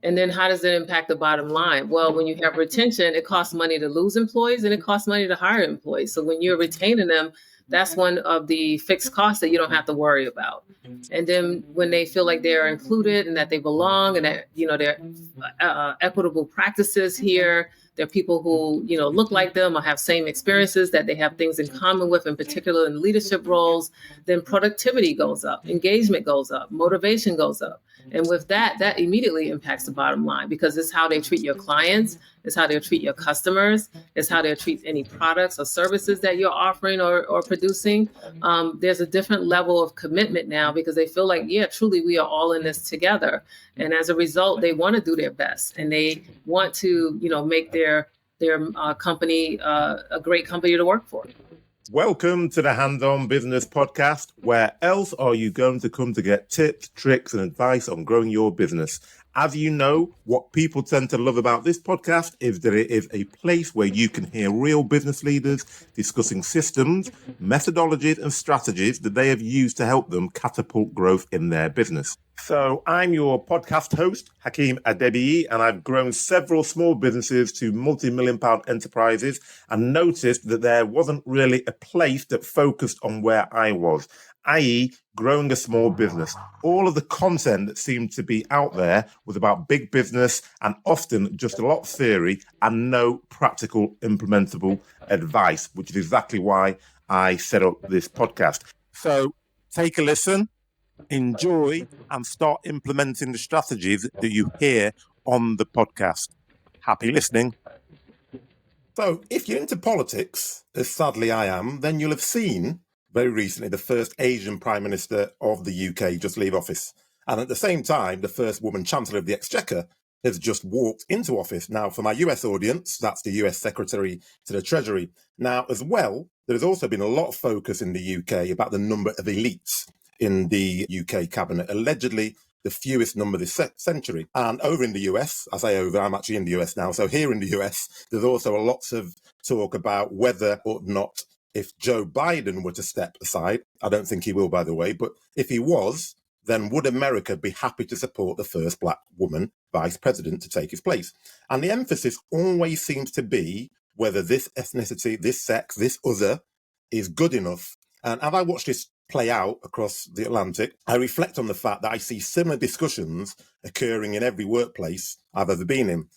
And then how does it impact the bottom line? Well, when you have retention, it costs money to lose employees and it costs money to hire employees. So when you're retaining them, that's one of the fixed costs that you don't have to worry about. And then when they feel like they're included and that they belong and that, there are equitable practices here, there are people who, look like them or have same experiences, that they have things in common with, in particular in leadership roles, then productivity goes up, engagement goes up, motivation goes up. And with that immediately impacts the bottom line, because it's how they treat your clients, it's how they'll treat your customers, it's how they'll treat any products or services that you're offering or producing. There's a different level of commitment now because they feel like, yeah, truly, we are all in this together. And as a result, they want to do their best and they want to, make their company a great company to work for. Welcome to the Hands-On Business Podcast. Where else are you going to come to get tips, tricks, and advice on growing your business? As you know, what people tend to love about this podcast is that it is a place where you can hear real business leaders discussing systems, methodologies, and strategies that they have used to help them catapult growth in their business. So I'm your podcast host, Hakeem Adebiyi, and I've grown several small businesses to multi-million-pound enterprises and noticed that there wasn't really a place that focused on where I was, i.e. growing a small business. All of the content that seemed to be out there was about big business and often just a lot of theory and no practical implementable advice, which is exactly why I set up this podcast. So take a listen, enjoy, and start implementing the strategies that you hear on the podcast. Happy listening. So if you're into politics, as sadly I am, then you'll have seen very recently the first Asian Prime Minister of the UK just leave office. And at the same time, the first woman Chancellor of the Exchequer has just walked into office. Now, for my US audience, that's the US Secretary to the Treasury. Now, as well, there's also been a lot of focus in the UK about the number of elites in the UK cabinet, allegedly the fewest number this century. And over in the US, I say over, I'm actually in the US now. So here in the US, there's also a lot of talk about whether or not, if Joe Biden were to step aside, I don't think he will, by the way, but if he was, then would America be happy to support the first black woman vice president to take his place? And the emphasis always seems to be whether this ethnicity, this sex, this other is good enough. And as I watch this play out across the Atlantic, I reflect on the fact that I see similar discussions occurring in every workplace I've ever been in.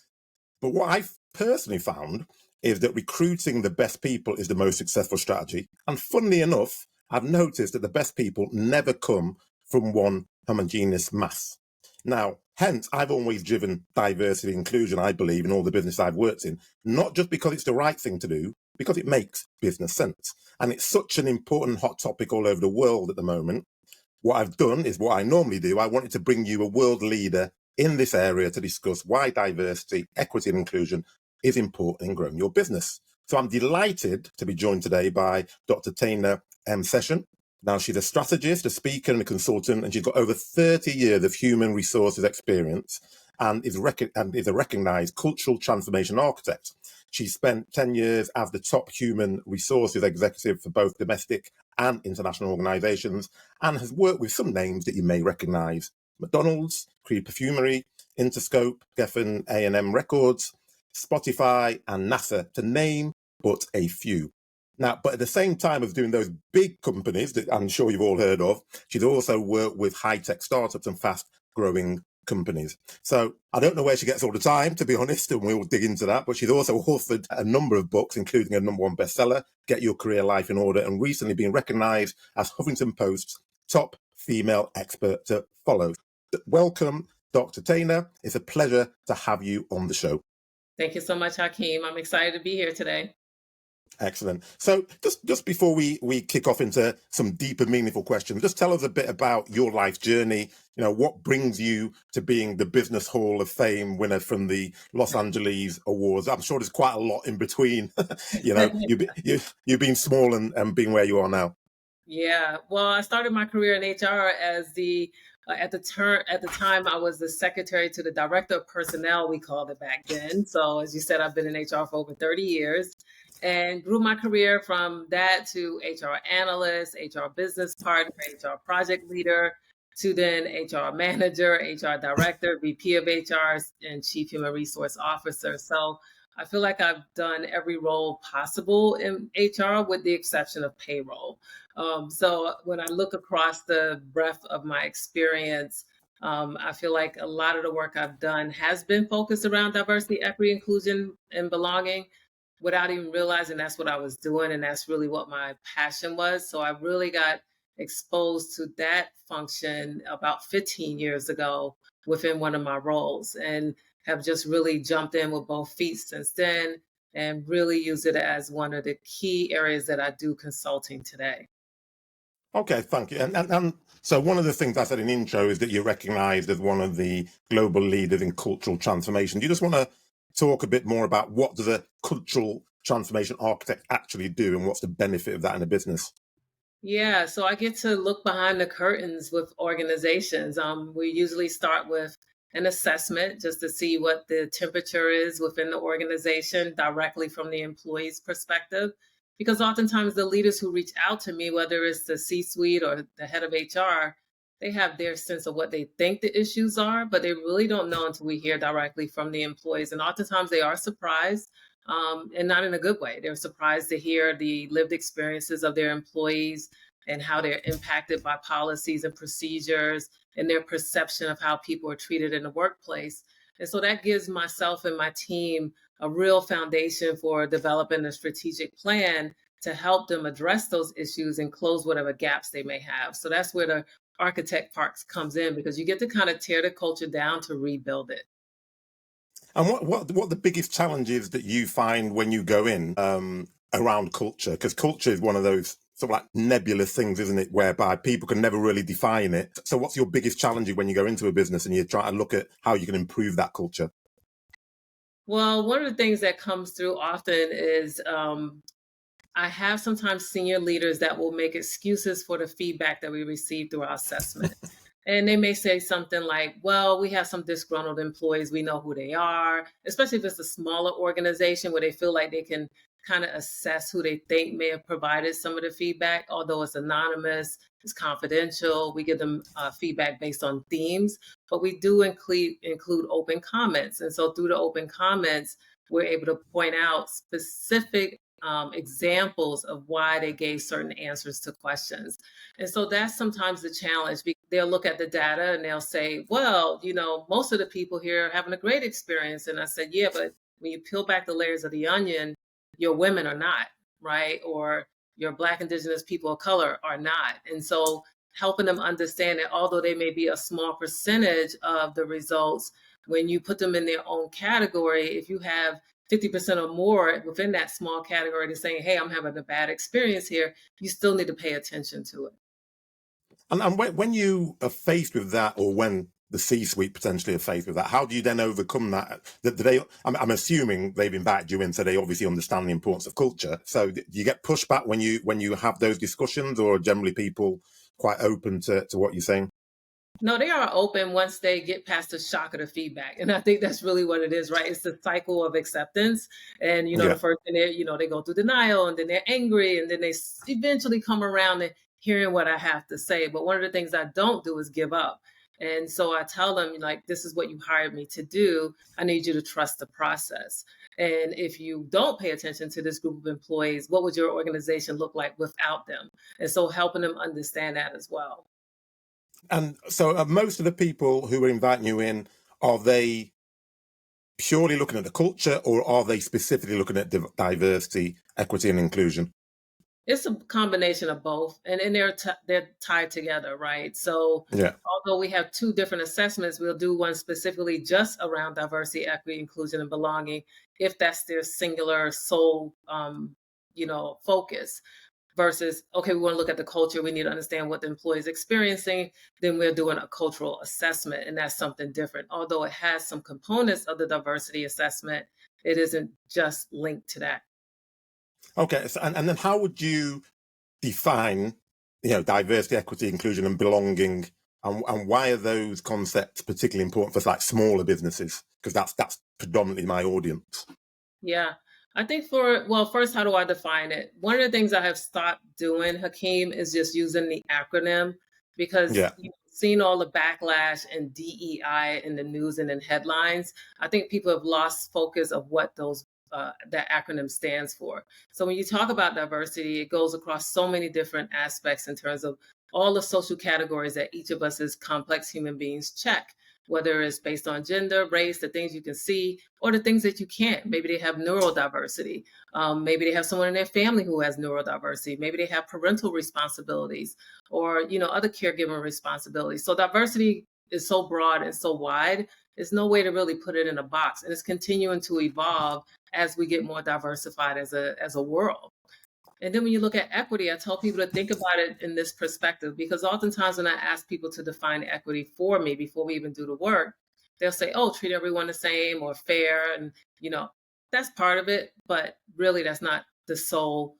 But what I've personally found is that recruiting the best people is the most successful strategy. And funnily enough, I've noticed that the best people never come from one homogeneous mass. Now, hence, I've always driven diversity and inclusion, I believe, in all the business I've worked in, not just because it's the right thing to do, because it makes business sense. And it's such an important hot topic all over the world at the moment. What I've done is what I normally do. I wanted to bring you a world leader in this area to discuss why diversity, equity and inclusion is important in growing your business. So I'm delighted to be joined today by Dr. Tana M.Session. Now, she's a strategist, a speaker and a consultant, and she's got over 30 years of human resources experience and is a recognized cultural transformation architect. She spent 10 years as the top human resources executive for both domestic and international organizations and has worked with some names that you may recognize: McDonald's, Creed Perfumery, Interscope, Geffen A&M Records, Spotify, and NASA, to name but a few. Now, but at the same time of doing those big companies that I'm sure you've all heard of, she's also worked with high-tech startups and fast-growing companies. So I don't know where she gets all the time, to be honest, and we'll dig into that, but she's also authored a number of books, including a #1 bestseller, Get Your Career Life in Order, and recently been recognized as Huffington Post's top female expert to follow. Welcome, Dr. Tana. It's a pleasure to have you on the show. Thank you so much, Hakeem. I'm excited to be here today. Excellent. So just before we kick off into some deeper, meaningful questions, just tell us a bit about your life journey. You know, what brings you to being the Business Hall of Fame winner from the Los Angeles Awards? I'm sure there's quite a lot in between. You know, you've been small and being where you are now. Yeah. Well, I started my career in HR as at the time I was the secretary to the director of personnel, we called it back then. So as you said, I've been in HR for over 30 years. And grew my career from that to HR analyst, HR business partner, HR project leader. to then HR manager, HR director, VP of HR, and chief human resource officer. So I feel like I've done every role possible in HR with the exception of payroll. So when I look across the breadth of my experience, I feel like a lot of the work I've done has been focused around diversity, equity, inclusion, and belonging without even realizing that's what I was doing. And that's really what my passion was. So I really got exposed to that function about 15 years ago within one of my roles and have just really jumped in with both feet since then and really use it as one of the key areas that I do consulting today. Okay, thank you. And so one of the things I said in intro is that you're recognized as one of the global leaders in cultural transformation. Do you just want to talk a bit more about what does a cultural transformation architect actually do and what's the benefit of that in a business? Yeah, so I get to look behind the curtains with organizations. We usually start with an assessment just to see what the temperature is within the organization directly from the employee's perspective. Because oftentimes the leaders who reach out to me, whether it's the C suite or the head of HR, they have their sense of what they think the issues are, but they really don't know until we hear directly from the employees. And oftentimes they are surprised, and not in a good way. They're surprised to hear the lived experiences of their employees and how they're impacted by policies and procedures and their perception of how people are treated in the workplace. And so that gives myself and my team a real foundation for developing a strategic plan to help them address those issues and close whatever gaps they may have. So that's where the architect part comes in, because you get to kind of tear the culture down to rebuild it. And what the biggest challenges that you find when you go in around culture? Because culture is one of those sort of like nebulous things, isn't it, whereby people can never really define it. So what's your biggest challenge when you go into a business and you try to look at how you can improve that culture? Well, one of the things that comes through often is I have sometimes senior leaders that will make excuses for the feedback that we receive through our assessment. And they may say something like, well, we have some disgruntled employees. We know who they are, especially if it's a smaller organization where they feel like they can kind of assess who they think may have provided some of the feedback. Although it's anonymous, it's confidential. We give them feedback based on themes, but we do include open comments. And so through the open comments, we're able to point out specific examples of why they gave certain answers to questions. And so that's sometimes the challenge. They'll look at the data and they'll say, well, most of the people here are having a great experience. And I said, yeah, but when you peel back the layers of the onion, your women are not, right? Or your Black, Indigenous people of color are not. And so helping them understand that although they may be a small percentage of the results, when you put them in their own category, if you have 50% or more within that small category to saying, hey, I'm having a bad experience here, you still need to pay attention to it. And when you are faced with that, or when the C-suite potentially are faced with that, how do you then overcome that? I'm assuming they've invited you in, so they obviously understand the importance of culture. So do you get pushback when you have those discussions, or are generally people quite open to what you're saying? No, they are open once they get past the shock of the feedback. And I think that's really what it is, right? It's the cycle of acceptance. And, Yeah. the first thing they go through denial, and then they're angry, and then they eventually come around and hearing what I have to say. But one of the things I don't do is give up. And so I tell them, like, this is what you hired me to do. I need you to trust the process. And if you don't pay attention to this group of employees, what would your organization look like without them? And so helping them understand that as well. And so most of the people who are inviting you in, are they purely looking at the culture, or are they specifically looking at diversity, equity, and inclusion? It's a combination of both, and they're tied together, right? So, Yeah. although we have two different assessments, we'll do one specifically just around diversity, equity, inclusion, and belonging, if that's their singular sole, focus. Versus, okay, we want to look at the culture. We need to understand what the employee is experiencing. Then we're doing a cultural assessment, and that's something different. Although it has some components of the diversity assessment, it isn't just linked to that. Okay. So, and then how would you define, diversity, equity, inclusion, and belonging, and why are those concepts particularly important for like smaller businesses? Because that's predominantly my audience. Yeah. I think first, how do I define it? One of the things I have stopped doing, Hakeem, is just using the acronym, because Yeah. seen all the backlash and DEI in the news and in headlines, I think people have lost focus of what that acronym stands for. So when you talk about diversity, it goes across so many different aspects in terms of all the social categories that each of us as complex human beings check, whether it's based on gender, race, the things you can see, or the things that you can't. Maybe they have neurodiversity. Maybe they have someone in their family who has neurodiversity. Maybe they have parental responsibilities or, other caregiving responsibilities. So diversity is so broad and so wide. There's no way to really put it in a box. And it's continuing to evolve as we get more diversified as a world. And then when you look at equity, I tell people to think about it in this perspective, because oftentimes when I ask people to define equity for me before we even do the work, they'll say, oh, treat everyone the same or fair. And, that's part of it, but really that's not the sole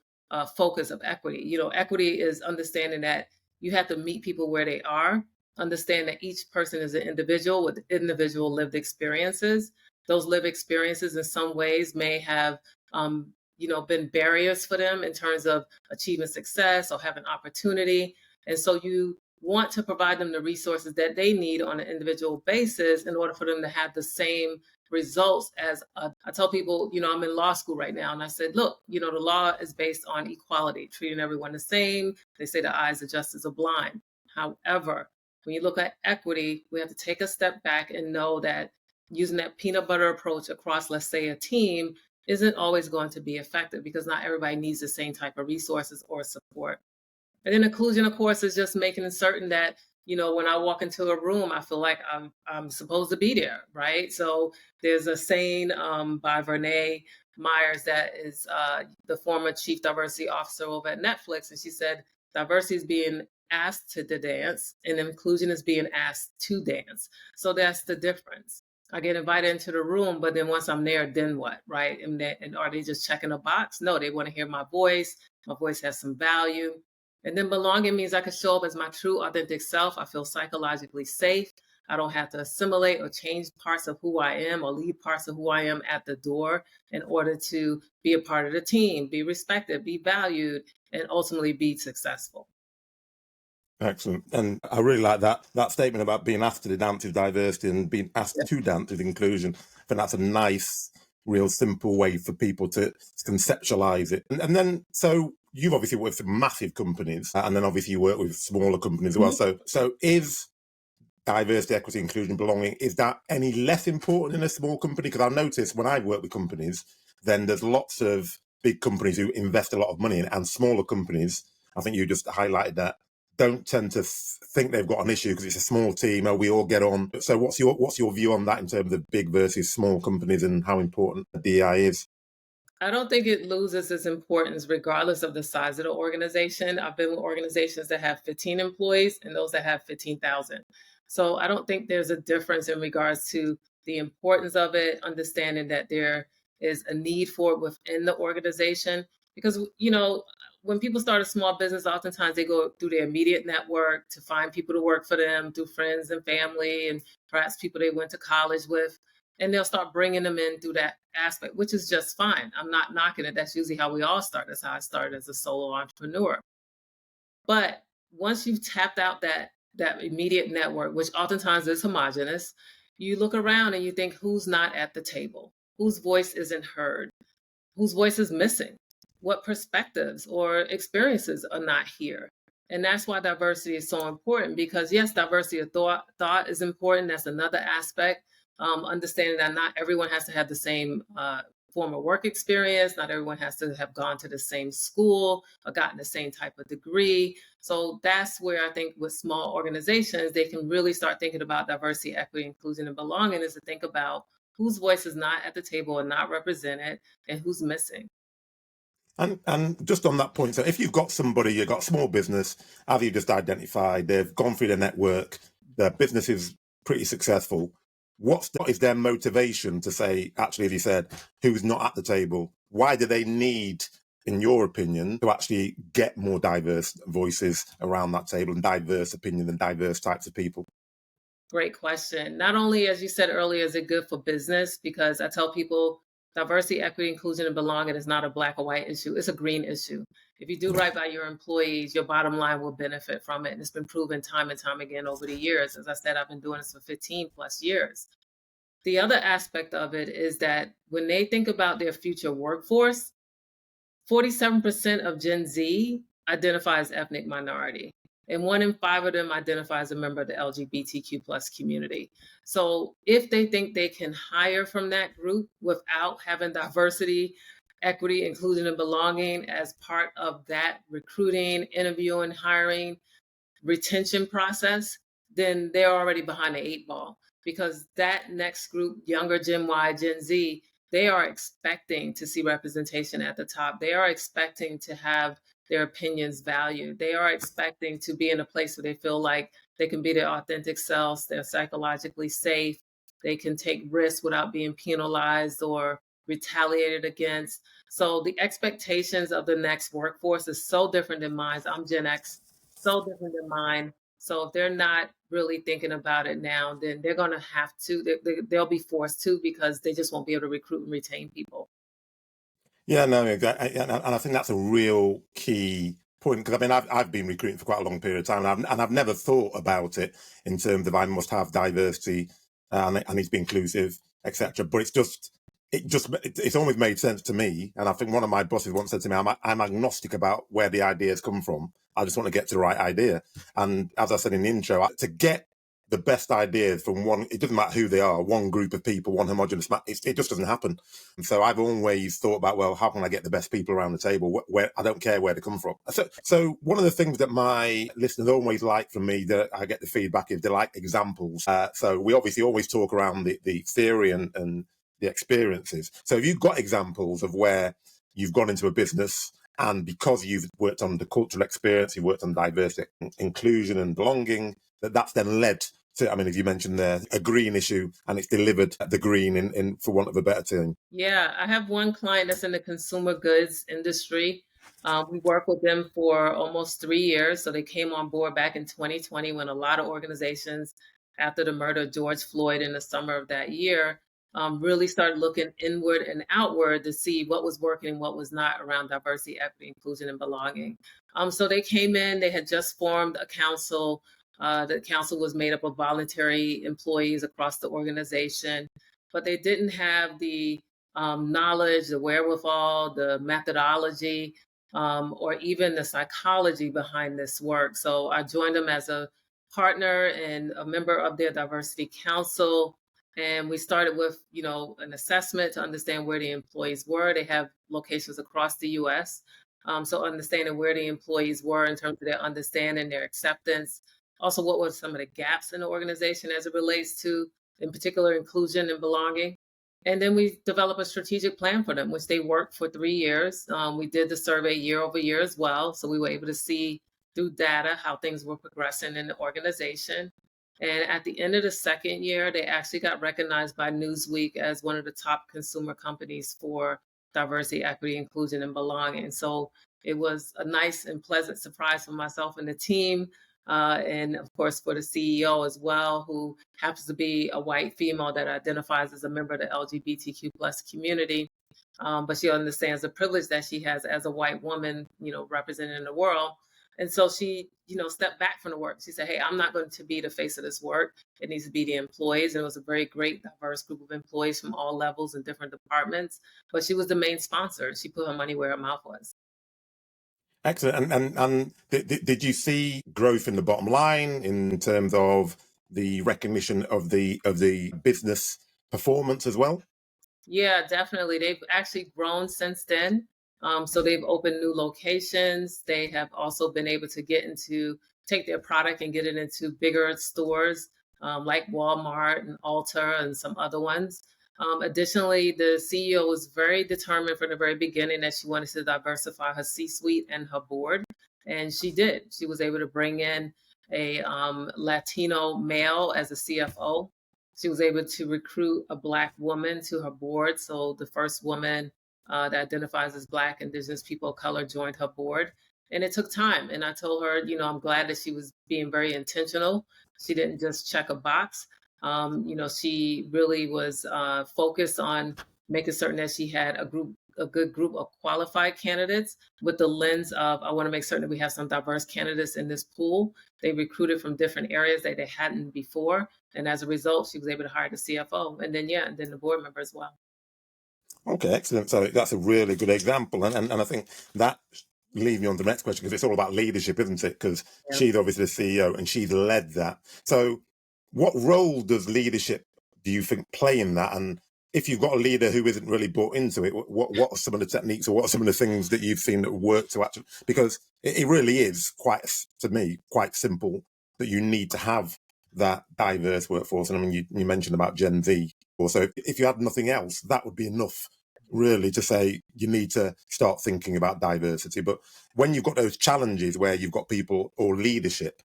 focus of equity. Equity is understanding that you have to meet people where they are, understand that each person is an individual with individual lived experiences. Those lived experiences in some ways may have been barriers for them in terms of achieving success or having opportunity. And so you want to provide them the resources that they need on an individual basis in order for them to have the same results as I tell people, I'm in law school right now. And I said, look, the law is based on equality, treating everyone the same. They say the eyes of justice are blind. However, when you look at equity, we have to take a step back and know that using that peanut butter approach across, let's say, a team isn't always going to be effective, because not everybody needs the same type of resources or support. And then inclusion, of course, is just making certain that, when I walk into a room, I feel like I'm supposed to be there, right? So there's a saying by Vernee Myers that is the former chief diversity officer over at Netflix. And she said, diversity is being asked to dance and inclusion is being asked to dance. So that's the difference. I get invited into the room, but then once I'm there, then what, right? And are they just checking a box? No, they want to hear my voice. My voice has some value. And then belonging means I can show up as my true, authentic self. I feel psychologically safe. I don't have to assimilate or change parts of who I am or leave parts of who I am at the door in order to be a part of the team, be respected, be valued, and ultimately be successful. Excellent. And I really like that statement about being asked to dance with diversity and being asked to dance with inclusion. I think that's a nice, real simple way for people to conceptualize it. And then, so you've obviously worked for massive companies, and then obviously you work with smaller companies as well. So is diversity, equity, inclusion, belonging, is that any less important in a small company? Because I notice when I work with companies, then there's lots of big companies who invest a lot of money in it, and smaller companies, I think you just highlighted that, don't tend to think they've got an issue because it's a small team or we all get on. So what's your view on that in terms of big versus small companies and how important DEI is? I don't think it loses its importance regardless of the size of the organization. I've been with organizations that have 15 employees and those that have 15,000. So I don't think there's a difference in regards to the importance of it, understanding that there is a need for it within the organization. Because, when people start a small business, oftentimes they go through their immediate network to find people to work for them, through friends and family, and perhaps people they went to college with. And they'll start bringing them in through that aspect, which is just fine. I'm not knocking it. That's usually how we all start. That's how I started as a solo entrepreneur. But once you've tapped out that immediate network, which oftentimes is homogenous, you look around and you think, who's not at the table? Whose voice isn't heard? Whose voice is missing? What perspectives or experiences are not here? And that's why diversity is so important, because yes, diversity of thought is important. That's another aspect. Understanding that not everyone has to have the same form of work experience. Not everyone has to have gone to the same school or gotten the same type of degree. So that's where I think with small organizations, they can really start thinking about diversity, equity, inclusion, and belonging, is to think about whose voice is not at the table and not represented and who's missing. And just on that point, so if you've got somebody, you've got a small business, as you just identified, they've gone through their network, their business is pretty successful. What is their motivation to say, actually, as you said, who's not at the table? Why do they need, in your opinion, to actually get more diverse voices around that table and diverse opinion and diverse types of people? Great question. Not only, as you said earlier, is it good for business, because I tell people diversity, equity, inclusion, and belonging is not a black or white issue. It's a green issue. If you do right by your employees, your bottom line will benefit from it. And it's been proven time and time again over the years. As I said, I've been doing this for 15 plus years. The other aspect of it is that when they think about their future workforce, 47% of Gen Z identify as ethnic minority, and 1 in 5 of them identify as a member of the LGBTQ plus community. So if they think they can hire from that group without having diversity, equity, inclusion, and belonging as part of that recruiting, interviewing, hiring, retention process, then they're already behind the 8 ball, because that next group, younger Gen Y, Gen Z, they are expecting to see representation at the top. They are expecting to have their opinions valued. They are expecting to be in a place where they feel like they can be their authentic selves, they're psychologically safe, they can take risks without being penalized or retaliated against. So the expectations of the next workforce is so different than mine. I'm Gen X, so different than mine. So if they're not really thinking about it now, then they're going to have to, they'll be forced to, because they just won't be able to recruit and retain people. Yeah, no, exactly. And I think that's a real key point, because I mean, I've been recruiting for quite a long period of time, and I've never thought about it in terms of I must have diversity and it needs to be inclusive, etc. But it's always made sense to me. And I think one of my bosses once said to me, I'm agnostic about where the ideas come from. I just want to get to the right idea. And as I said in the intro, to get the best ideas from one, it doesn't matter who they are, one group of people, one homogenous, it just doesn't happen. And so I've always thought about, well, how can I get the best people around the table? Where I don't care where they come from. So one of the things that my listeners always like from me, that I get the feedback, is they like examples. So we obviously always talk around the theory and the experiences. So have you got examples of where you've gone into a business, and because you've worked on the cultural experience, you've worked on diversity, inclusion and belonging, that's then led to, I mean, as you mentioned there, a green issue, and it's delivered the green in for want of a better term? Yeah, I have one client that's in the consumer goods industry. We worked with them for almost 3 years. So they came on board back in 2020, when a lot of organizations, after the murder of George Floyd in the summer of that year, really started looking inward and outward to see what was working and what was not around diversity, equity, inclusion, and belonging. So they came in, they had just formed a council. The council was made up of voluntary employees across the organization, but they didn't have the knowledge, the wherewithal, the methodology, or even the psychology behind this work. So I joined them as a partner and a member of their diversity council. And we started with, an assessment to understand where the employees were. They have locations across the US. So understanding where the employees were in terms of their understanding, their acceptance. Also, what were some of the gaps in the organization as it relates to, in particular, inclusion and belonging. And then we developed a strategic plan for them, which they worked for 3 years. We did the survey year over year as well. So we were able to see through data how things were progressing in the organization. And at the end of the second year, they actually got recognized by Newsweek as one of the top consumer companies for diversity, equity, inclusion, and belonging. So it was a nice and pleasant surprise for myself and the team. And of course, for the CEO as well, who happens to be a white female that identifies as a member of the LGBTQ plus community. But she understands the privilege that she has as a white woman, representing the world. And so she, stepped back from the work. She said, hey, I'm not going to be the face of this work. It needs to be the employees. And it was a very great, diverse group of employees from all levels and different departments. But she was the main sponsor. She put her money where her mouth was. Excellent. And did you see growth in the bottom line in terms of the recognition of the business performance as well? Yeah, definitely. They've actually grown since then. So they've opened new locations. They have also been able to take their product and get it into bigger stores, like Walmart and Ulta and some other ones. Additionally, the CEO was very determined from the very beginning that she wanted to diversify her C-suite and her board. And she did. She was able to bring in a Latino male as a CFO. She was able to recruit a Black woman to her board. So the first woman that identifies as Black, Indigenous people of color joined her board. And it took time. And I told her, I'm glad that she was being very intentional. She didn't just check a box. She really was focused on making certain that she had a group a good group of qualified candidates with the lens of, I want to make certain that we have some diverse candidates in this pool. They recruited from different areas that they hadn't before. And as a result, she was able to hire the CFO and then the board member as well. Okay, excellent. So that's a really good example. And I think that leads me on to the next question, because it's all about leadership, isn't it? Because she's obviously the CEO and she's led that. So what role does leadership, do you think, play in that? And if you've got a leader who isn't really bought into it, what are some of the techniques, or what are some of the things that you've seen that work to actually, because it really is quite, to me, quite simple, that you need to have that diverse workforce. And I mean, you mentioned about Gen Z. Also, if you had nothing else, that would be enough, really, to say you need to start thinking about diversity. But when you've got those challenges where you've got people or leadership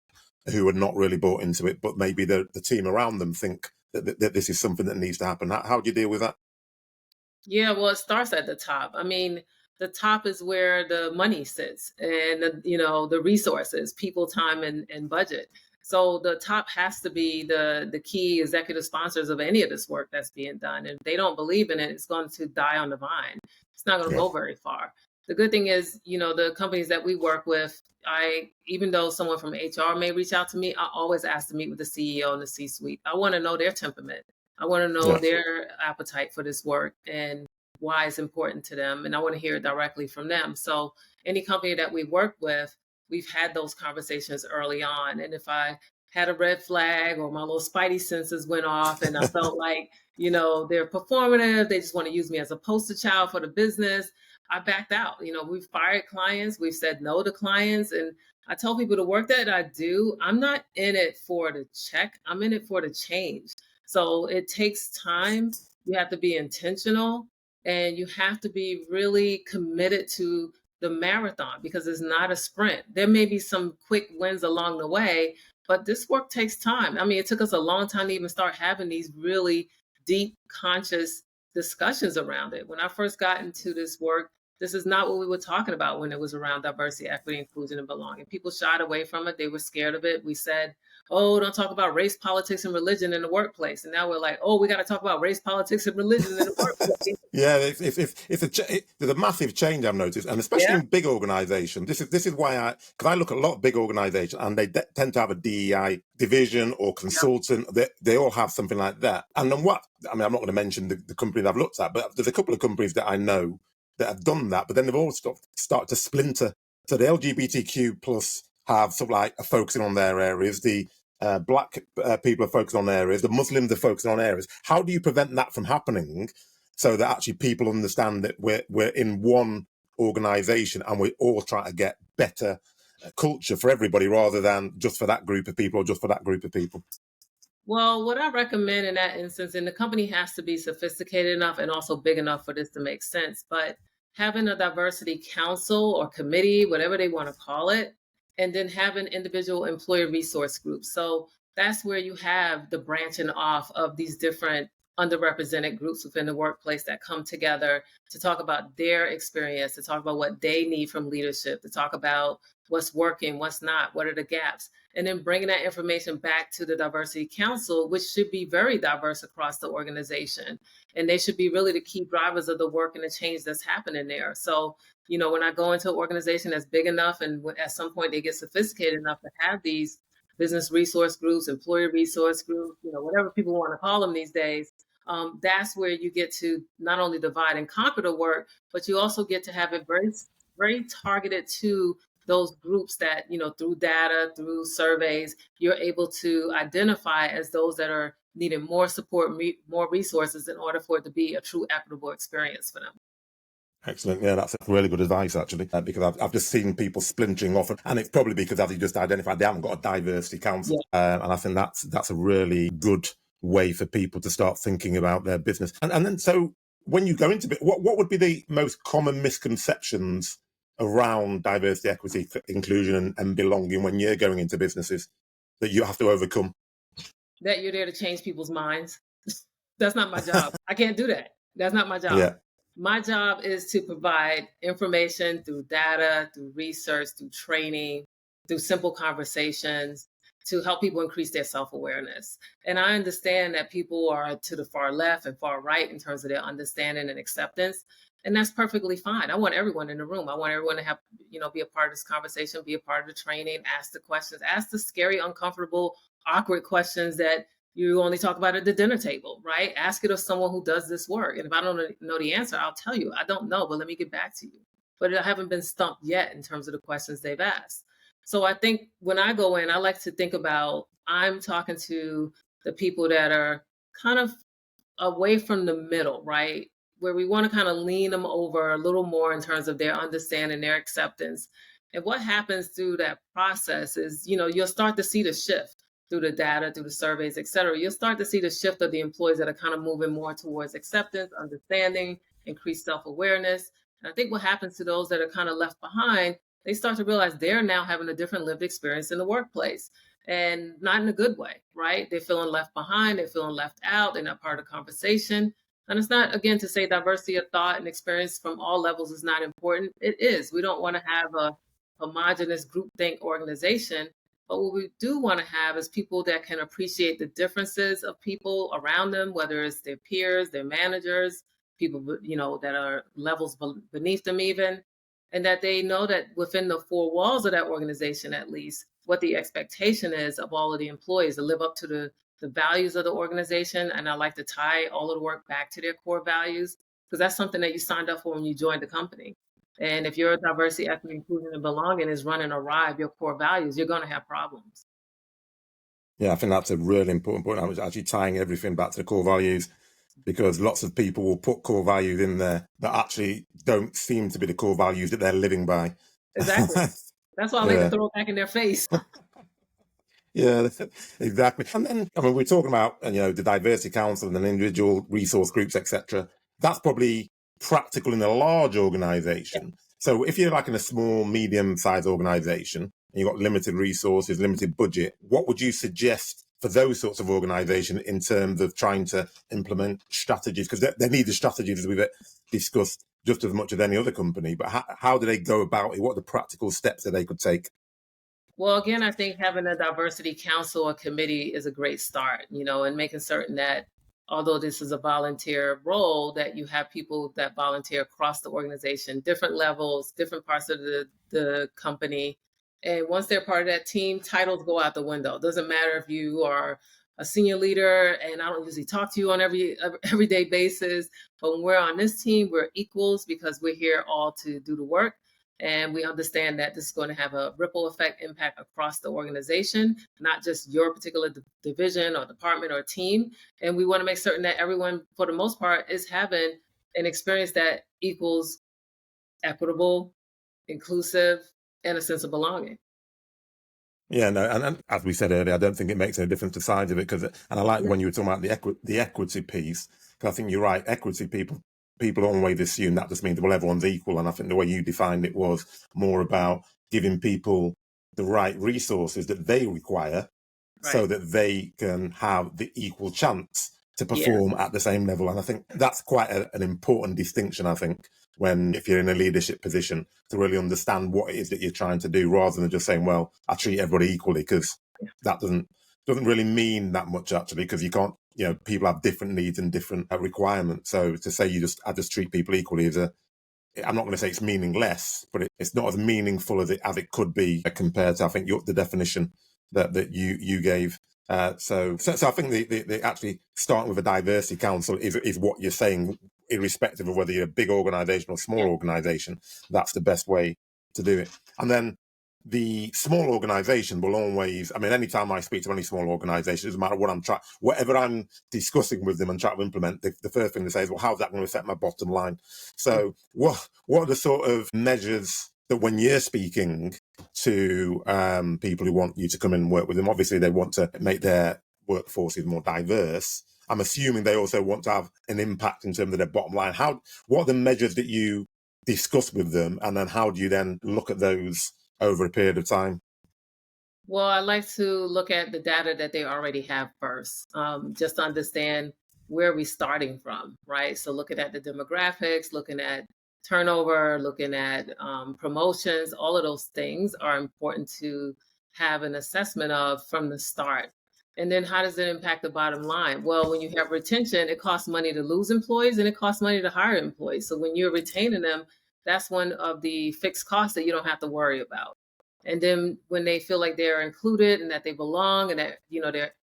who are not really bought into it, but maybe the team around them think that this is something that needs to happen, how do you deal with that? Yeah, well, it starts at the top. I mean, the top is where the money sits and the resources, people, time, and budget. So the top has to be the key executive sponsors of any of this work that's being done. And if they don't believe in it, it's going to die on the vine. It's not going to go very far. The good thing is, the companies that we work with, even though someone from HR may reach out to me, I always ask to meet with the CEO and the C-suite. I want to know their temperament. I want to know their appetite for this work and why it's important to them. And I want to hear it directly from them. So any company that we work with, we've had those conversations early on. And if I had a red flag or my little spidey senses went off and I felt like, they're performative, they just want to use me as a poster child for the business, I backed out. We've fired clients, we've said no to clients. And I tell people the work that I do, I'm not in it for the check, I'm in it for the change. So it takes time. You have to be intentional and you have to be really committed to the marathon, because it's not a sprint. There may be some quick wins along the way, but this work takes time. I mean, it took us a long time to even start having these really deep, conscious discussions around it. When I first got into this work, this is not what we were talking about when it was around diversity, equity, inclusion, and belonging. People shied away from it. They were scared of it. We said, oh, don't talk about race, politics, and religion in the workplace. And now we're like, oh, we got to talk about race, politics, and religion in the workplace. Yeah, there's a massive change I've noticed, and especially in big organizations. This is why because I look at a lot of big organizations, and they tend to have a DEI division or consultant. They all have something like that. And then I'm not going to mention the companies I've looked at, but there's a couple of companies that I know that have done that, but then they've all started to splinter. So the LGBTQ plus have sort of like are focusing on their areas. The black people are focusing on areas. The Muslims are focusing on areas. How do you prevent that from happening, so that actually people understand that we're in one organization and we all try to get better culture for everybody, rather than just for that group of people or just for that group of people? Well, what I recommend in that instance, and the company has to be sophisticated enough and also big enough for this to make sense, but having a diversity council or committee, whatever they want to call it, and then having individual employer resource groups. So that's where you have the branching off of these different underrepresented groups within the workplace that come together to talk about their experience, to talk about what they need from leadership, to talk about what's working, what's not, what are the gaps, and then bringing that information back to the Diversity Council, which should be very diverse across the organization. And they should be really the key drivers of the work and the change that's happening there. So, when I go into an organization that's big enough and at some point they get sophisticated enough to have these business resource groups, employer resource groups, whatever people want to call them these days, that's where you get to not only divide and conquer the work, but you also get to have it very, very targeted to those groups that, through data, through surveys, you're able to identify as those that are needing more support, more resources in order for it to be a true equitable experience for them. Excellent. Yeah, that's really good advice, actually, because I've just seen people splintering off, and it's probably because, as you just identified, they haven't got a diversity council. And I think that's a really good way for people to start thinking about their business. And then, so when you go into it, what would be the most common misconceptions around diversity, equity, inclusion, and belonging when you're going into businesses that you have to overcome? That you're there to change people's minds. That's not my job. I can't do that. That's not my job. Yeah. My job is to provide information through data, through research, through training, through simple conversations to help people increase their self-awareness. And I understand that people are to the far left and far right in terms of their understanding and acceptance. And that's perfectly fine. I want everyone in the room. I want everyone to have, be a part of this conversation, be a part of the training, ask the questions, ask the scary, uncomfortable, awkward questions that you only talk about at the dinner table, right? Ask it of someone who does this work. And if I don't know the answer, I'll tell you, I don't know, but let me get back to you. But I haven't been stumped yet in terms of the questions they've asked. So I think when I go in, I like to think about I'm talking to the people that are kind of away from the middle, right? Where we want to kind of lean them over a little more in terms of their understanding, their acceptance. And what happens through that process is, you'll start to see the shift through the data, through the surveys, et cetera. You'll start to see the shift of the employees that are kind of moving more towards acceptance, understanding, increased self-awareness. And I think what happens to those that are kind of left behind, they start to realize they're now having a different lived experience in the workplace, and not in a good way, right? They're feeling left behind, they're feeling left out, they're not part of the conversation. And it's not, again, to say diversity of thought and experience from all levels is not important. It is. We don't want to have a homogenous groupthink organization, but what we do want to have is people that can appreciate the differences of people around them, whether it's their peers, their managers, people, that are levels beneath them even, and that they know that within the four walls of that organization, at least, what the expectation is of all of the employees to live up to the values of the organization. And I like to tie all of the work back to their core values, because that's something that you signed up for when you joined the company. And if your diversity, equity, inclusion, and belonging is running awry of your core values, you're going to have problems. Yeah, I think that's a really important point. I was actually tying everything back to the core values, because lots of people will put core values in there that actually don't seem to be the core values that they're living by. Exactly. That's why I like to throw it back in their face. Yeah, exactly. And then, I mean, we're talking about, the diversity council and individual resource groups, etc. That's probably practical in a large organization. So if you're like in a small, medium-sized organization and you've got limited resources, limited budget, what would you suggest for those sorts of organizations in terms of trying to implement strategies? Because they need the strategies, as we've discussed, just as much as any other company. But how do they go about it? What are the practical steps that they could take? Well, again, I think having a diversity council or committee is a great start, and making certain that although this is a volunteer role, that you have people that volunteer across the organization, different levels, different parts of the company. And once they're part of that team, titles go out the window. It doesn't matter if you are a senior leader, and I don't usually talk to you on everyday basis, but when we're on this team, we're equals because we're here all to do the work. And we understand that this is going to have a ripple effect impact across the organization, not just your particular division or department or team. And we want to make certain that everyone, for the most part, is having an experience that equals equitable, inclusive, and a sense of belonging. Yeah, no, and as we said earlier, I don't think it makes any difference to size of it, and I like when you were talking about the equity piece, because I think you're right. Equity, people always assume that just means, well, everyone's equal, and I think the way you defined it was more about giving people the right resources that they require, so that they can have the equal chance to perform at the same level. And I think that's quite an important distinction, I think, if you're in a leadership position, to really understand what it is that you're trying to do, rather than just saying, well, I treat everybody equally, because that doesn't really mean that much, actually, because you can't, people have different needs and different requirements. So to say I just treat people equally I'm not going to say it's meaningless, but it's not as meaningful as it could be compared to, I think, the definition that you gave. So I think the actually starting with a diversity council is what you're saying, irrespective of whether you're a big organization or small organization. That's the best way to do it. And then the small organization will always, I mean, anytime I speak to any small organization, it doesn't matter whatever I'm discussing with them and trying to implement, the first thing they say is, well, how's that going to affect my bottom line? So what are the sort of measures that, when you're speaking to people who want you to come in and work with them, obviously they want to make their workforces more diverse. I'm assuming they also want to have an impact in terms of their bottom line. What are the measures that you discuss with them, and then how do you then look at those over a period of time? Well, I like to look at the data that they already have first, just to understand where we're starting from, right? So looking at the demographics, looking at turnover, looking at promotions, all of those things are important to have an assessment of from the start. And then how does it impact the bottom line? Well, when you have retention, it costs money to lose employees and it costs money to hire employees. So when you're retaining them, that's one of the fixed costs that you don't have to worry about. And then when they feel like they're included and that they belong and that, they're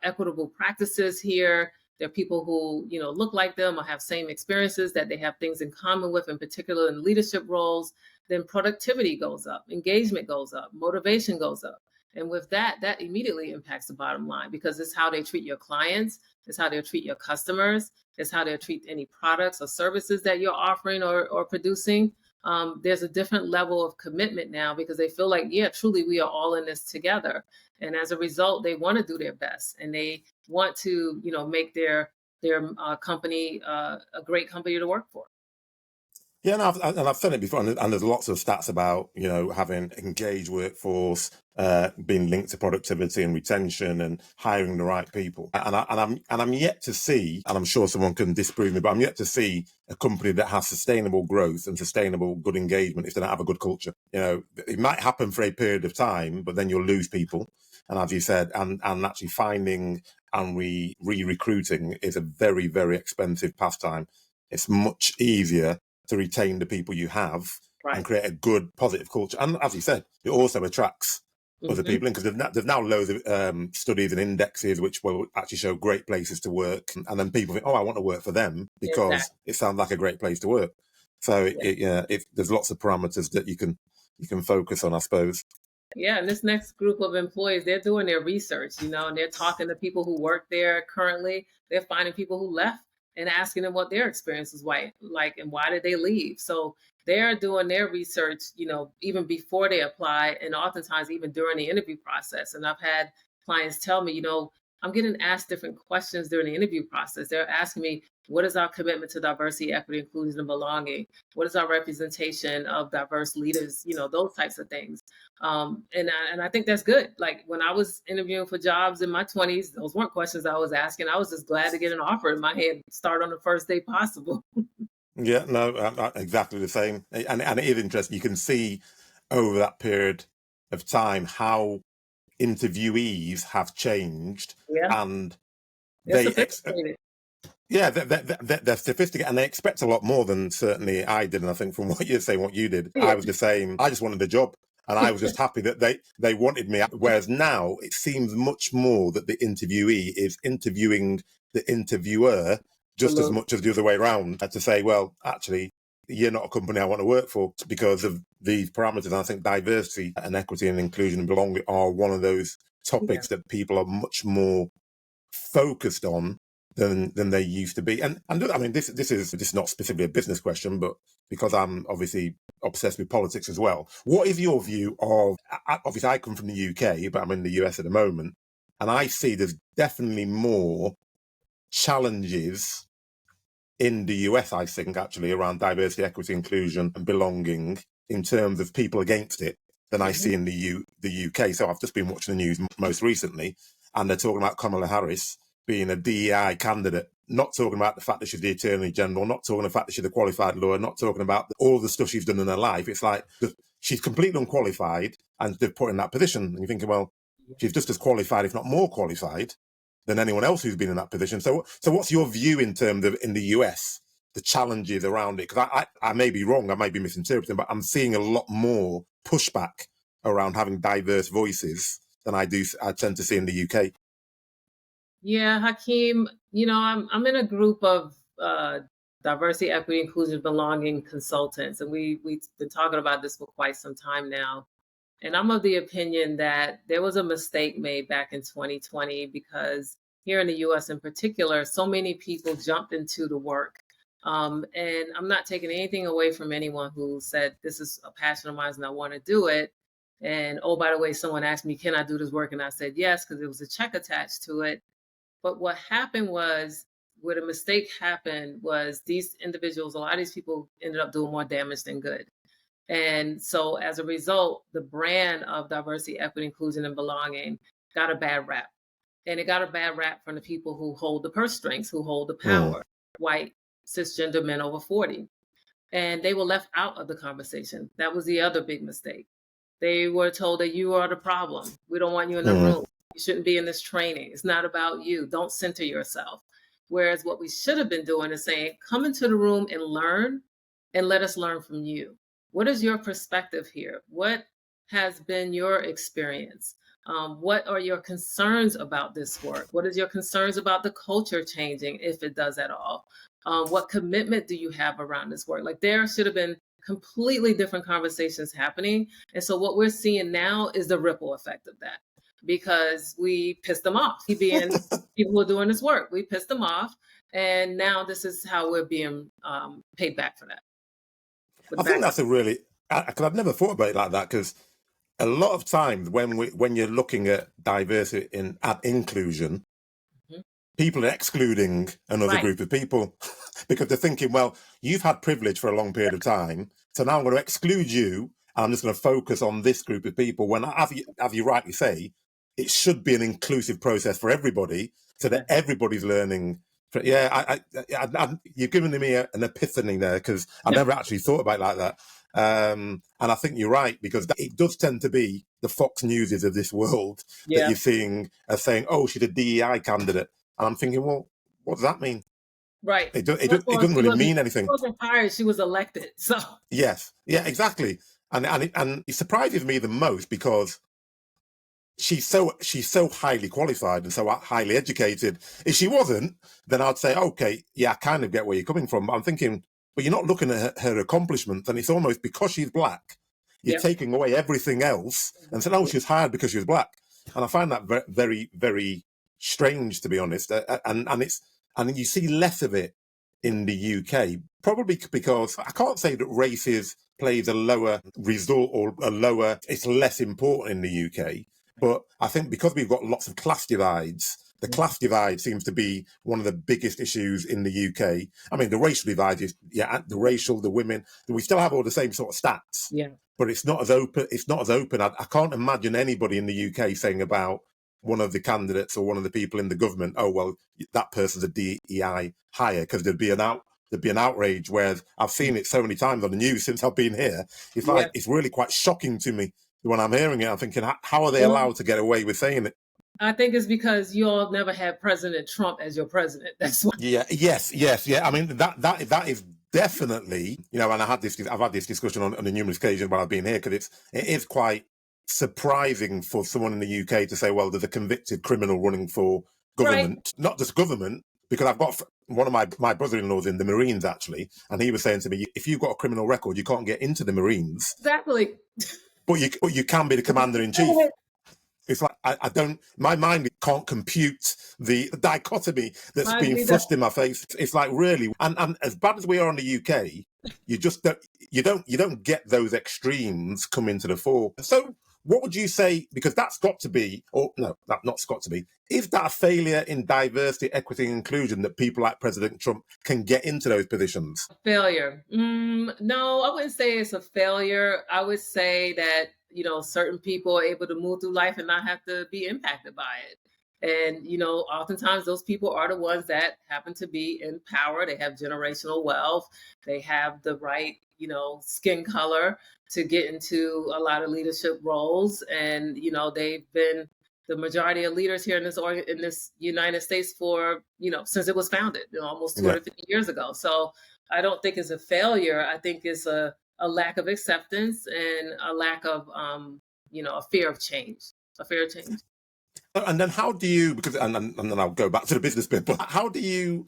equitable practices here, they're people who, look like them or have same experiences, that they have things in common with, in particular in leadership roles, then productivity goes up, engagement goes up, motivation goes up. And with that, that immediately impacts the bottom line because it's how they treat your clients, it's how they'll treat your customers, it's how they'll treat any products or services that you're offering or producing. There's a different level of commitment now because they feel like, yeah, truly, we are all in this together. And as a result, they want to do their best and they want to, make their company a great company to work for. Yeah, and I've said it before, and there's lots of stats about having engaged workforce, being linked to productivity and retention, and hiring the right people. And I'm yet to see, and I'm sure someone can disprove me, but I'm yet to see a company that has sustainable growth and sustainable good engagement if they don't have a good culture. It might happen for a period of time, but then you'll lose people. And as you said, and actually finding and re-recruiting is a very, very expensive pastime. It's much easier to retain the people you have and create a good, positive culture. And as you said, it also attracts other people in because there's now loads of studies and indexes which will actually show great places to work. And then people think, oh, I want to work for them because it sounds like a great place to work. So there's lots of parameters that you can focus on, I suppose. Yeah, and this next group of employees, they're doing their research, and they're talking to people who work there currently. They're finding people who left and asking them what their experience was like and why did they leave. So they're doing their research, even before they apply and oftentimes even during the interview process. And I've had clients tell me, I'm getting asked different questions during the interview process. They're asking me, what is our commitment to diversity, equity, inclusion, and belonging? What is our representation of diverse leaders? Those types of things. And I think that's good. Like when I was interviewing for jobs in my 20s, those weren't questions I was asking. I was just glad to get an offer in my hand, start on the first day possible. Yeah, no, exactly the same. And it is interesting. You can see over that period of time how interviewees have changed and they're sophisticated. They're sophisticated and they expect a lot more than certainly I did. And I think from what you're saying, what you did, I was the same. I just wanted a job and I was just happy that they wanted me. Whereas now it seems much more that the interviewee is interviewing the interviewer just as much as the other way around to say, well, actually, you're not a company I want to work for because of these parameters. And I think diversity and equity and inclusion and belonging are one of those topics that people are much more focused on than they used to be. And I mean, this is not specifically a business question, but because I'm obviously obsessed with politics as well. What is your view of, obviously I come from the UK, but I'm in the US at the moment, and I see there's definitely more challenges in the US, I think, actually, around diversity, equity, inclusion and belonging in terms of people against it than I see in the UK. So I've just been watching the news most recently, and they're talking about Kamala Harris being a DEI candidate, not talking about the fact that she's the Attorney General, not talking about the fact that she's a qualified lawyer, not talking about all the stuff she's done in her life. It's like she's completely unqualified and they've put in that position. And you're thinking, well, she's just as qualified, if not more qualified, than anyone else who's been in that position. So what's your view in terms of in the US, the challenges around it? Because I may be wrong, I may be misinterpreting, but I'm seeing a lot more pushback around having diverse voices than I tend to see in the UK. Yeah, Hakeem, I'm in a group of diversity, equity, inclusion, belonging consultants, and we've been talking about this for quite some time now. And I'm of the opinion that there was a mistake made back in 2020 because here in the US in particular, so many people jumped into the work. And I'm not taking anything away from anyone who said, this is a passion of mine and I want to do it. And oh, by the way, someone asked me, can I do this work? And I said, yes, because there was a check attached to it. But what happened was, where the mistake happened was these individuals, a lot of these people ended up doing more damage than good. And so as a result, the brand of diversity, equity, inclusion, and belonging got a bad rap. And it got a bad rap from the people who hold the purse strings, who hold the power, white, cisgender men over 40. And they were left out of the conversation. That was the other big mistake. They were told that you are the problem. We don't want you in the room. You shouldn't be in this training. It's not about you. Don't center yourself. Whereas what we should have been doing is saying, come into the room and learn, and let us learn from you. What is your perspective here? What has been your experience? What are your concerns about this work? What is your concerns about the culture changing, if it does at all? What commitment do you have around this work? Like, there should have been completely different conversations happening. And so what we're seeing now is the ripple effect of that, because we pissed them off. Being people who are doing this work, we pissed them off. And now this is how we're being paid back for that. I think that's a really, because I've never thought about it like that, because a lot of times when you're looking at diversity at inclusion, people are excluding another group of people because they're thinking, well, you've had privilege for a long period of time, so now I'm going to exclude you, and I'm just going to focus on this group of people. When, as you rightly say, it should be an inclusive process for everybody, so that everybody's learning. Yeah, you've given me an epiphany there, because I never actually thought about it like that. And I think you're right, because it does tend to be the Fox Newses of this world that you're seeing as saying, oh, she's a DEI candidate. And I'm thinking, well, what does that mean? Right. It doesn't really mean anything. She wasn't hired, she was elected. So yes, yeah, exactly. And it surprises me the most, because she's so highly qualified and so highly educated. If she wasn't, then I'd say, okay, yeah, I kind of get where you're coming from. But I'm thinking, but you're not looking at her accomplishments, and it's almost because she's black, you're taking away everything else and saying, oh, she's hired because she's black. And I find that very, very strange, to be honest. And you see less of it in the UK, probably because I can't say that race plays a lower result or it's less important in the UK. But I think because we've got lots of class divides, the class divide seems to be one of the biggest issues in the UK. I mean, the racial divide is, the racial, the women, we still have all the same sort of stats. Yeah. But it's not as open. It's not as open. I can't imagine anybody in the UK saying about one of the candidates or one of the people in the government, oh, well, that person's a DEI hire, because there'd be an outrage. Whereas I've seen it so many times on the news since I've been here. It's like, it's really quite shocking to me when I'm hearing it. I'm thinking, how are they allowed to get away with saying it? I think it's because you all never had President Trump as your president. That's why. Yes. I mean, that is definitely, and I've had this discussion on numerous occasions while I've been here, because it is quite surprising for someone in the UK to say, well, there's a convicted criminal running for government, not just government, because I've got one of my brother-in-laws in the Marines, actually, and he was saying to me, if you've got a criminal record, you can't get into the Marines. Exactly. But you can be the commander-in-chief. It's like, my mind can't compute the dichotomy that's being thrust in my face. It's like, really, and as bad as we are in the UK, you don't get those extremes come into the fore. So what would you say, because that's got to be, or no, that's not got to be, is that a failure in diversity, equity, and inclusion that people like President Trump can get into those positions? Failure. No, I wouldn't say it's a failure. I would say that, certain people are able to move through life and not have to be impacted by it. And, oftentimes those people are the ones that happen to be in power. They have generational wealth. They have the right, skin color to get into a lot of leadership roles. And, they've been the majority of leaders here in this United States for, since it was founded, almost 250 years ago. So I don't think it's a failure. I think it's a lack of acceptance and a lack of, a fear of change. And then how do you, and then I'll go back to the business bit, but how do you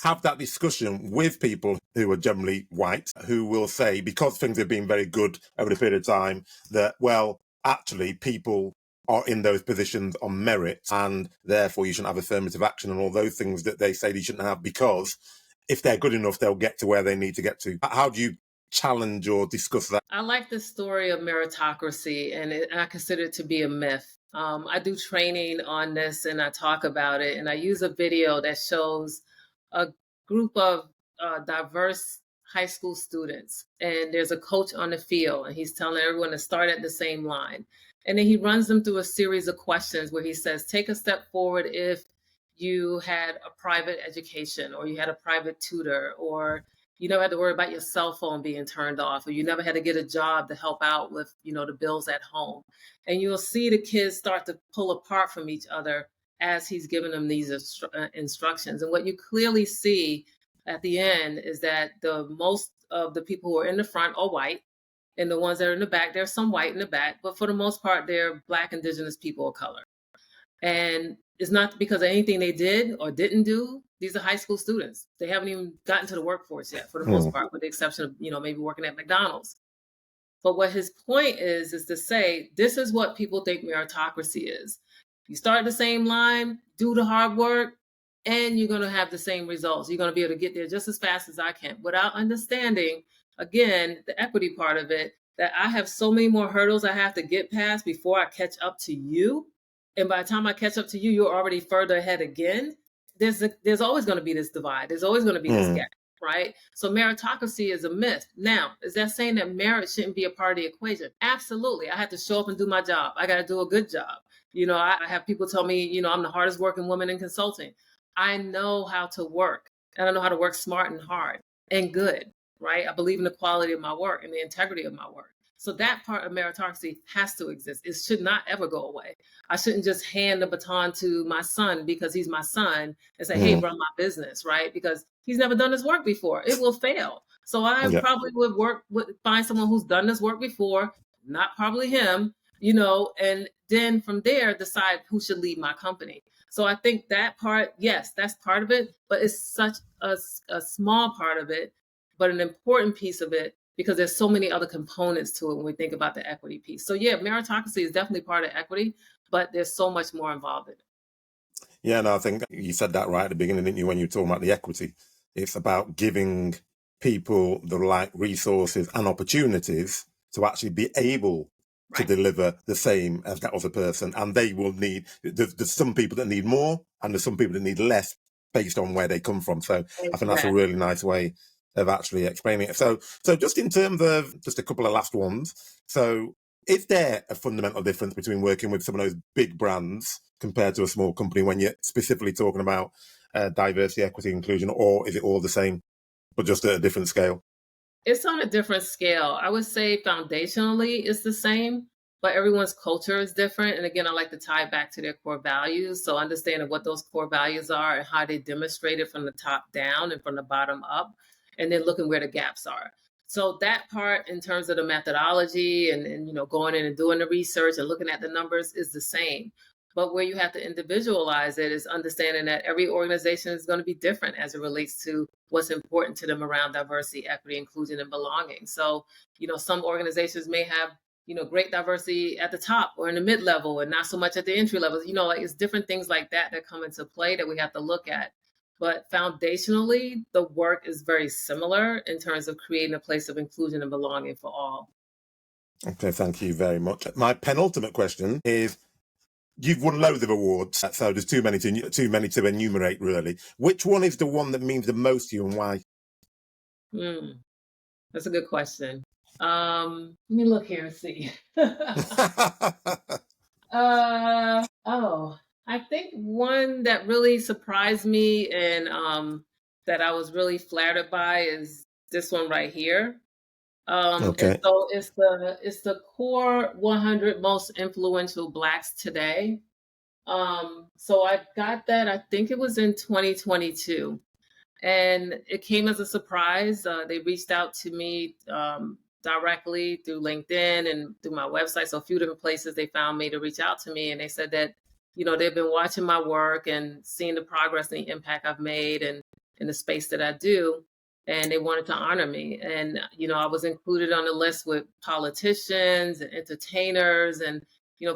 have that discussion with people who are generally white, who will say, because things have been very good over the period of time, that, well, actually people are in those positions on merit, and therefore you shouldn't have affirmative action and all those things that they say they shouldn't have, because if they're good enough, they'll get to where they need to get to. How do you challenge or discuss that? I like the story of meritocracy, and I consider it to be a myth. I do training on this, and I talk about it, and I use a video that shows a group of diverse high school students, and there's a coach on the field, and he's telling everyone to start at the same line. And then he runs them through a series of questions where he says, take a step forward if you had a private education, or you had a private tutor, or You never had to worry about your cell phone being turned off, or you never had to get a job to help out with, the bills at home. And you'll see the kids start to pull apart from each other as he's giving them these instructions. And what you clearly see at the end is that the most of the people who are in the front are white, and the ones that are in the back, there's some white in the back, but for the most part, they're Black, Indigenous people of color. And it's not because of anything they did or didn't do. These are high school students. They haven't even gotten to the workforce yet, for the most part, with the exception of, maybe working at McDonald's. But what his point is to say, this is what people think meritocracy is. You start the same line, do the hard work, and you're going to have the same results. You're going to be able to get there just as fast as I can, without understanding, again, the equity part of it, that I have so many more hurdles I have to get past before I catch up to you. And by the time I catch up to you, you're already further ahead again. There's always going to be this divide. There's always going to be this gap, right? So meritocracy is a myth. Now, is that saying that merit shouldn't be a part of the equation? Absolutely. I have to show up and do my job. I got to do a good job. I have people tell me, I'm the hardest working woman in consulting. I know how to work, and I know how to work smart and hard and good, right? I believe in the quality of my work and the integrity of my work. So that part of meritocracy has to exist. It should not ever go away. I shouldn't just hand the baton to my son because he's my son and say, hey, run my business, right? Because he's never done this work before. It will fail. So I probably would find someone who's done this work before, not probably him, and then from there decide who should lead my company. So I think that part, yes, that's part of it, but it's such a small part of it, but an important piece of it, because there's so many other components to it when we think about the equity piece. So yeah, meritocracy is definitely part of equity, but there's so much more involved in it. Yeah, no, I think you said that right at the beginning, didn't you, when you were talking about the equity? It's about giving people the right resources and opportunities to actually be able to deliver the same as that other person. And they will need, there's some people that need more and there's some people that need less based on where they come from. So I think that's a really nice way of actually explaining it. So just in terms of just a couple of last ones. So is there a fundamental difference between working with some of those big brands compared to a small company when you're specifically talking about diversity, equity, inclusion, or is it all the same, but just at a different scale? It's on a different scale. I would say foundationally it's the same, but everyone's culture is different. And again, I like to tie back to their core values. So understanding what those core values are and how they demonstrate it from the top down and from the bottom up, and then looking where the gaps are. So that part in terms of the methodology and going in and doing the research and looking at the numbers is the same. But where you have to individualize it is understanding that every organization is going to be different as it relates to what's important to them around diversity, equity, inclusion, and belonging. So, some organizations may have, great diversity at the top or in the mid-level and not so much at the entry level. It's different things like that come into play that we have to look at. But foundationally, the work is very similar in terms of creating a place of inclusion and belonging for all. Okay, thank you very much. My penultimate question is, you've won loads of awards, so there's too many to enumerate, really. Which one is the one that means the most to you and why? That's a good question. Let me look here and see. I think one that really surprised me and that I was really flattered by is this one right here. Okay. And so it's the core 100 most influential Blacks today. So I got that, I think it was in 2022, and it came as a surprise. They reached out to me directly through LinkedIn and through my website. So a few different places they found me to reach out to me, and they said that, they've been watching my work and seeing the progress and the impact I've made and in the space that I do. And they wanted to honor me. And, I was included on the list with politicians and entertainers and,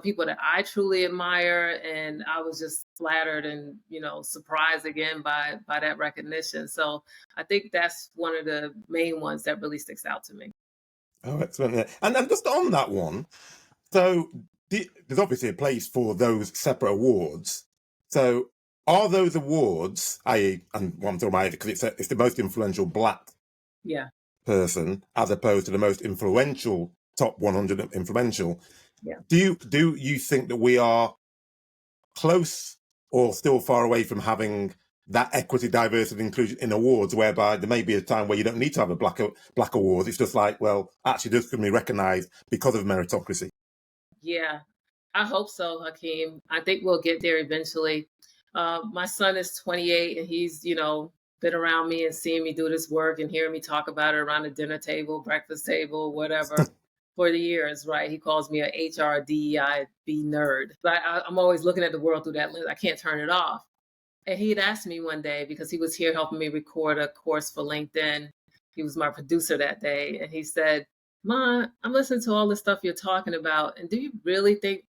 people that I truly admire. And I was just flattered and, surprised again by that recognition. So I think that's one of the main ones that really sticks out to me. Oh, excellent. Yeah. And just on that one, so there's obviously a place for those separate awards. So are those awards, i.e., and what I'm talking about, because it's the most influential Black person as opposed to the most influential top 100 influential. Yeah. Do you think that we are close or still far away from having that equity, diversity, inclusion in awards, whereby there may be a time where you don't need to have a black awards. It's just like, well, actually, this can be recognised because of meritocracy. Yeah, I hope so, Hakeem. I think we'll get there eventually. My son is 28, and he's, been around me and seeing me do this work and hearing me talk about it around the dinner table, breakfast table, whatever, for the years, right? He calls me a HR DEIB nerd. But I'm always looking at the world through that lens. I can't turn it off. And he'd asked me one day, because he was here helping me record a course for LinkedIn. He was my producer that day. And he said, "Ma, I'm listening to all the stuff you're talking about. And do you really think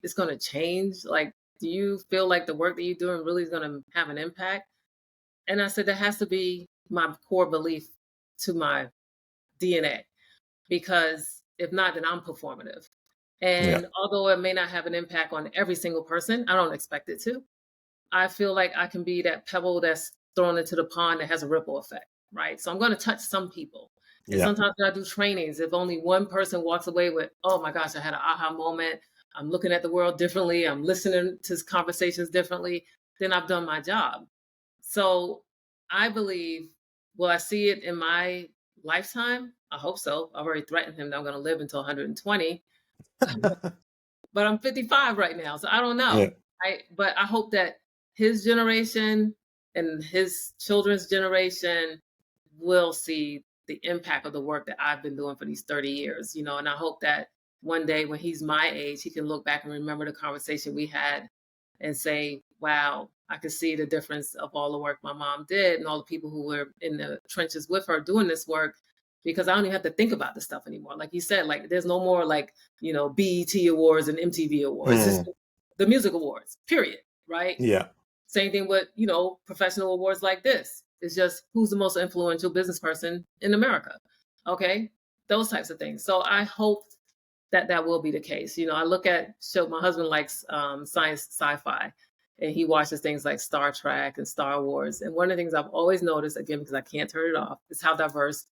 it's going to change? Like, do you feel like the work that you're doing really is going to have an impact?" And I said, that has to be my core belief to my DNA, because if not, then I'm performative. And although it may not have an impact on every single person, I don't expect it to. I feel like I can be that pebble that's thrown into the pond that has a ripple effect, right? So I'm going to touch some people. And sometimes when I do trainings, if only one person walks away with, "Oh my gosh, I had an aha moment. I'm looking at the world differently. I'm listening to conversations differently," then I've done my job. So I believe, will I see it in my lifetime? I hope so. I've already threatened him that I'm going to live until 120. But I'm 55 right now, so I don't know. But I hope that his generation and his children's generation will see the impact of the work that I've been doing for these 30 years, and I hope that one day when he's my age, he can look back and remember the conversation we had and say, "Wow, I could see the difference of all the work my mom did and all the people who were in the trenches with her doing this work," because I don't even have to think about this stuff anymore. Like you said, like there's no more like, BET awards and MTV awards. It's just the music awards, period. Right? Yeah. Same thing with, professional awards like this. It's just who's the most influential business person in America. Okay. Those types of things. So I hope that will be the case. I look at my husband likes science, sci-fi, and he watches things like Star Trek and Star Wars. And one of the things I've always noticed, again, because I can't turn it off, is how diverse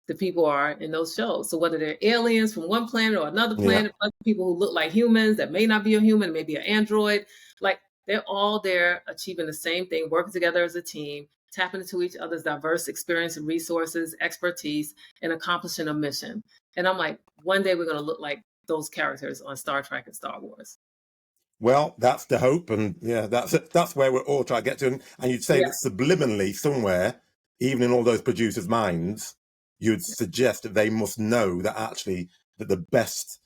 the people are in those shows. So whether they're aliens from one planet or another planet, other people who look like humans that may not be a human, maybe an android, like they're all there achieving the same thing, working together as a team, tapping into each other's diverse experience and resources, expertise, and accomplishing a mission. And I'm like, one day we're going to look like those characters on Star Trek and Star Wars. Well, that's the hope. And that's where we're all trying to get to. And you'd say that subliminally somewhere, even in all those producers' minds, you'd suggest that they must know that actually that the best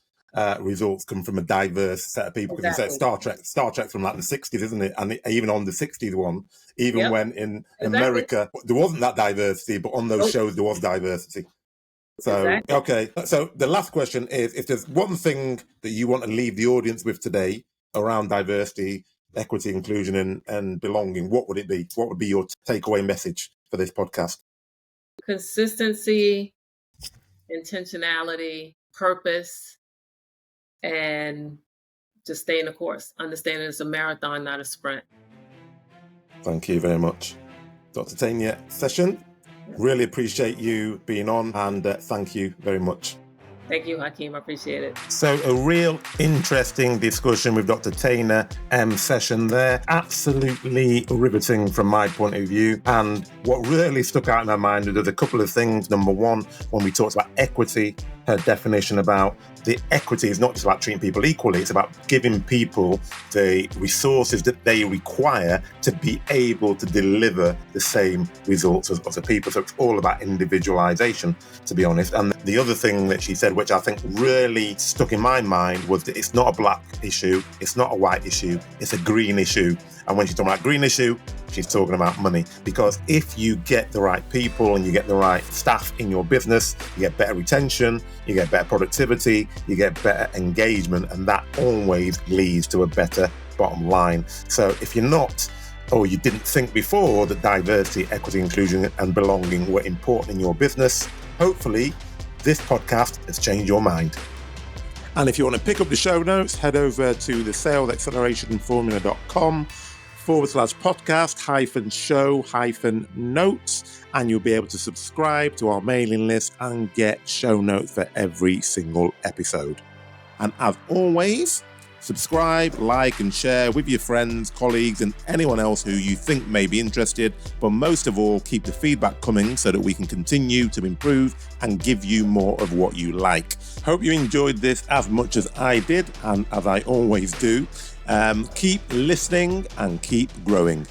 results come from a diverse set of people. Because you say Star Trek's from like the 60s, isn't it? And even on the 60s one, even when in America, there wasn't that diversity, but on those shows, there was diversity. So, okay. So the last question is, if there's one thing that you want to leave the audience with today around diversity, equity, inclusion, and belonging, what would it be? What would be your takeaway message for this podcast? Consistency, intentionality, purpose, and just staying the course. Understanding it's a marathon, not a sprint. Thank you very much. Dr. Tana M.Session, really appreciate you being on, and thank you very much. Thank you, Hakeem. I appreciate it. So a real interesting discussion with Dr. Tana M.Session there. Absolutely riveting from my point of view. And what really stuck out in my mind was a couple of things. Number one, when we talked about equity, her definition about the equity is not just about treating people equally, it's about giving people the resources that they require to be able to deliver the same results as other people. So it's all about individualization, to be honest. And the other thing that she said, which I think really stuck in my mind, was that it's not a black issue, it's not a white issue, it's a green issue. And when she's talking about green issue, she's talking about money. Because if you get the right people and you get the right staff in your business, you get better retention, you get better productivity, you get better engagement, and that always leads to a better bottom line. So if you're not, or you didn't think before that diversity, equity, inclusion, and belonging were important in your business, hopefully this podcast has changed your mind. And if you want to pick up the show notes, head over to the salesaccelerationformula.com/podcast-show-notes, and you'll be able to subscribe to our mailing list and get show notes for every single episode. And as always, Subscribe, like, and share with your friends, colleagues, and anyone else who you think may be interested. But most of all, keep the feedback coming so that we can continue to improve and give you more of what you like. Hope you enjoyed this as much as I did, and as I always do. Keep listening and keep growing.